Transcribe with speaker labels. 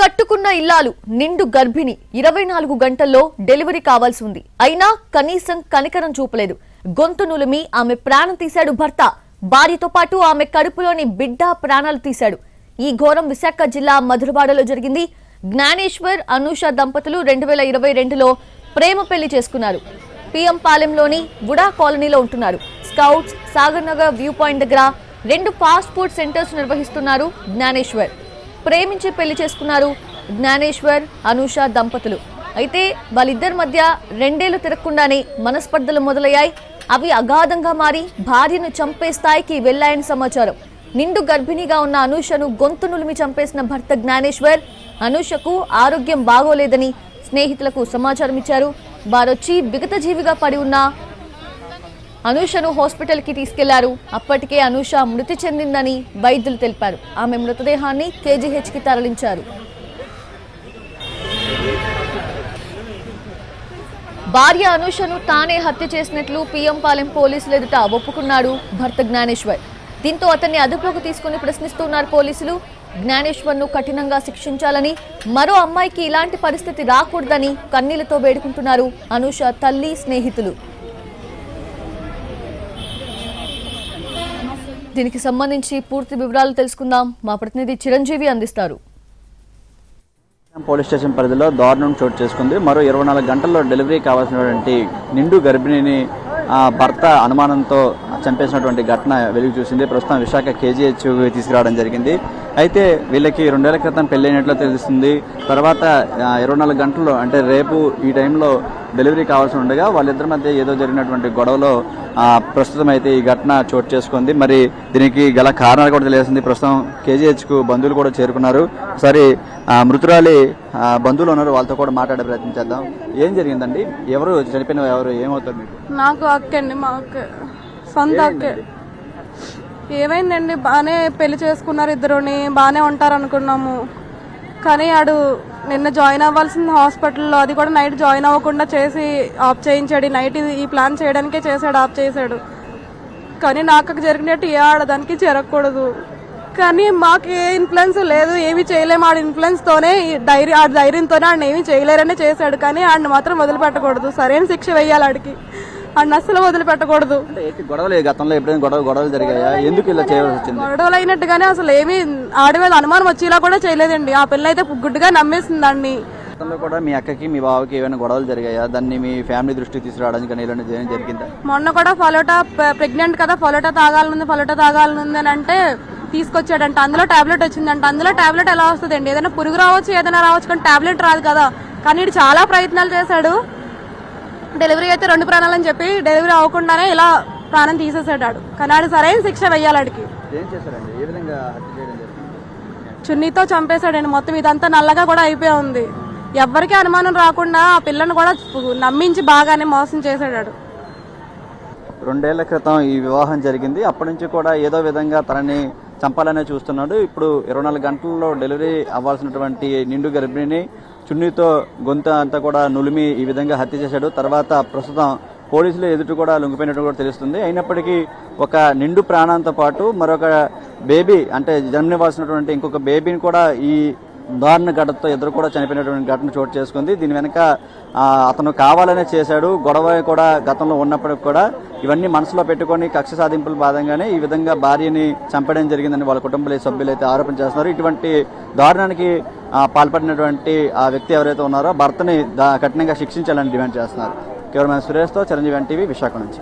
Speaker 1: కట్టుకున్న ఇల్లాలు నిండు గర్భిణి 24 గంటల్లో డెలివరీ కావాల్సి ఉంది. అయినా కనీసం కనికరం చూపలేదు. గొంతు నులిమి ఆమె ప్రాణం తీశాడు భర్త. భార్యతో పాటు ఆమె కడుపులోని బిడ్డ ప్రాణాలు తీశాడు. ఈ ఘోరం విశాఖ జిల్లా మధురవాడలో జరిగింది. జ్ఞానేశ్వర్, అనూష దంపతులు 2022లో ప్రేమ పెళ్లి చేసుకున్నారు. పిఎం పాలెంలోని వుడా కాలనీలో ఉంటున్నారు. Scouts, Sagar Nagar view point దగ్గర 2 ఫాస్ట్ ఫుడ్ సెంటర్స్ నిర్వహిస్తున్నారు జ్ఞానేశ్వర్. ప్రేమించి పెళ్లి చేసుకున్నారు జ్ఞానేశ్వర్, అనూష దంపతులు. అయితే వాళ్ళిద్దరి మధ్య 2 ఏళ్లు తిరగకుండానే మనస్పర్ధలు మొదలయ్యాయి. అవి అగాధంగా మారి భార్యను చంపే స్థాయికి వెళ్లాయని సమాచారం. నిండు గర్భిణిగా ఉన్న అనూషను గొంతు నులిమి చంపేసిన భర్త జ్ఞానేశ్వర్, అనూషకు ఆరోగ్యం బాగోలేదని స్నేహితులకు సమాచారం ఇచ్చారు. వారొచ్చి బిగత జీవిగా పడి ఉన్న అనూషను హాస్పిటల్ కి తీసుకెళ్లారు. అప్పటికే అనూష మృతి చెందిందని వైద్యులు తెలిపారు. ఆమె మృతదేహాన్ని కేజీహెచ్ కి తరలించారు. భార్య అనూషను తానే హత్య చేసినట్లు పిఎం పాలెం పోలీసులు ఎదుట ఒప్పుకున్నాడు భర్త జ్ఞానేశ్వర్. దీంతో అతన్ని అదుపులోకి తీసుకుని ప్రశ్నిస్తున్నారు పోలీసులు. జ్ఞానేశ్వర్ను కఠినంగా శిక్షించాలని, మరో అమ్మాయికి ఇలాంటి పరిస్థితి రాకూడదని కన్నీళ్లతో వేడుకుంటున్నారు అనూష తల్లి, స్నేహితులు. దీనికి సంబంధించి పూర్తి వివరాలు తెలుసుకుందాం. మా ప్రతినిధి చిరంజీవి అందిస్తారు.
Speaker 2: పోలీస్ స్టేషన్ పరిధిలో దారుణం చోటు చేసుకుంది. మరో 24 గంటల్లో డెలివరీ కావాల్సినటువంటి నిండు గర్భిణిని భర్త అనుమానంతో చంపేసినటువంటి ఘటన వెలుగు చూసింది. ప్రస్తుతం విశాఖ కేజీహెచ్ తీసుకురావడం జరిగింది. అయితే వీళ్ళకి 2 ఏళ్ల క్రితం పెళ్ళైనట్లు తెలుస్తుంది. తర్వాత 24 గంటల్లో అంటే రేపు ఈ టైంలో డెలివరీ కావాల్సి ఉండగా వాళ్ళిద్దరి మధ్య ఏదో జరిగినటువంటి గొడవలో ప్రస్తుతం అయితే ఈ ఘటన చోటు చేసుకుంది. మరి దీనికి గల కారణాలు కూడా తెలియాల్సింది. ప్రస్తుతం కేజీహెచ్కు బంధువులు కూడా చేరుకున్నారు. ఒకసారి మృతురాలి బంధువులు ఉన్నారు, వాళ్ళతో కూడా మాట్లాడే ప్రయత్నం చేద్దాం. ఏం జరిగిందండి? ఎవరు చనిపోయిన, ఎవరు, ఏమవుతారు మీకు?
Speaker 3: నాకు అక్కండి, మా అక్క, సొంత అక్కే. ఏమైందండి, బాగానే పెళ్లి చేసుకున్నారు, ఇద్దరుని బాగానే ఉంటారు అనుకున్నాము. కానీ ఆడు నిన్న జాయిన్ అవ్వాల్సింది హాస్పిటల్లో, అది కూడా నైట్ జాయిన్ అవ్వకుండా చేసి ఆఫ్ చేయించాడు. నైట్ ఈ ప్లాన్ చేయడానికే చేశాడు, ఆఫ్ చేశాడు. కానీ నాకు జరిగినట్టు ఏ ఆడదానికి జరగకూడదు. కానీ మాకు ఏ ఇన్ఫ్లుయెన్స్ లేదు, ఏమి చేయలేము. ఆడ ఇన్ఫ్లుయెన్స్తోనే ఆ ధైర్యంతోనే ఆడిని ఏమి చేయలేరనే చేశాడు. కానీ ఆడిని మాత్రం వదిలిపెట్టకూడదు, సరైన శిక్ష వేయాలి ఆడికి. ఆడిని అస్సలు వదిలిపెట్టకూడదు.
Speaker 2: గొడవలు జరిగాయా? ఎందుకు ఇలా చేయవలసి వచ్చింది?
Speaker 3: గొడవలు అయినట్టుగానే అసలు ఏమి ఆడి మీద అనుమానం వచ్చేలా కూడా చేయలేదండి. ఆ పిల్ల అయితే గుడ్డుగా నమ్మేసింది దాన్ని.
Speaker 2: కూడా మీ అక్కకి మీ బావకి ఏమైనా గొడవలు జరిగాయా? దాన్ని మీ ఫ్యామిలీ దృష్టికి తీసుకురావడానికి జరిగిందా?
Speaker 3: మొన్న కూడా ఫలోటా ప్రెగ్నెంట్ కదా, ఫలోటా తాగాలనుంది అని అంటే తీసుకొచ్చాడంట. అందులో టాబ్లెట్ వచ్చిందంట. అందులో టాబ్లెట్ ఎలా వస్తుందండి? ఏదైనా పురుగు రావచ్చు, ఏదైనా రావచ్చు, కానీ టాబ్లెట్ రాదు కదా. కానీ ఇటు చాలా ప్రయత్నాలు చేశాడు. డెలివరీ అయితే 2 ప్రాణాలని చెప్పి డెలివరీ అవ్వకుండానే ఇలా ప్రాణం తీసేసాడు. కానీ ఆడు సరైన శిక్ష వెయ్యాలి. ఆడికి చున్నీతో చంపేశాడండి. మొత్తం ఇదంతా నల్లగా కూడా అయిపోయి ఉంది. ఎవ్వరికీ అనుమానం రాకుండా ఆ పిల్లను కూడా నమ్మించి బాగానే మోసం చేశాడు.
Speaker 2: 2 ఏళ్ల క్రితం ఈ వివాహం జరిగింది. అప్పటి నుంచి కూడా ఏదో విధంగా తనని చంపాలనే చూస్తున్నాడు. ఇప్పుడు 24 గంటల్లో డెలివరీ అవ్వాల్సినటువంటి నిండు గర్భిణిని చున్నీతో గొంతు అంతా కూడా నులిమి ఈ విధంగా హత్య చేశాడు. తర్వాత ప్రస్తుతం పోలీసులు ఎదుటి కూడా లొంగిపోయినట్టు కూడా తెలుస్తుంది. అయినప్పటికీ ఒక నిండు ప్రాణంతో పాటు మరొక బేబీ, అంటే జన్మనివ్వాల్సినటువంటి ఇంకొక బేబీని కూడా ఈ దారుణ ఘటనతో ఇద్దరు కూడా చనిపోయినటువంటి ఘటన చోటు చేసుకుంది. దీని వెనక అతను కావాలనే చేశాడు. గొడవ కూడా గతంలో ఉన్నప్పటికి కూడా ఇవన్నీ మనసులో పెట్టుకొని కక్ష సాధింపుల భాగంగానే ఈ విధంగా భార్యని చంపడం జరిగిందని వాళ్ళ కుటుంబ సభ్యులు అయితే ఆరోపణ చేస్తున్నారు. ఇటువంటి దారుణానికి పాల్పడినటువంటి ఆ వ్యక్తి ఎవరైతే ఉన్నారో భర్తని కఠినంగా శిక్షించాలని డిమాండ్ చేస్తున్నారు. కెమెరామెన్ సురేష్తో చిరంజీవి NTV, విశాఖ నుంచి.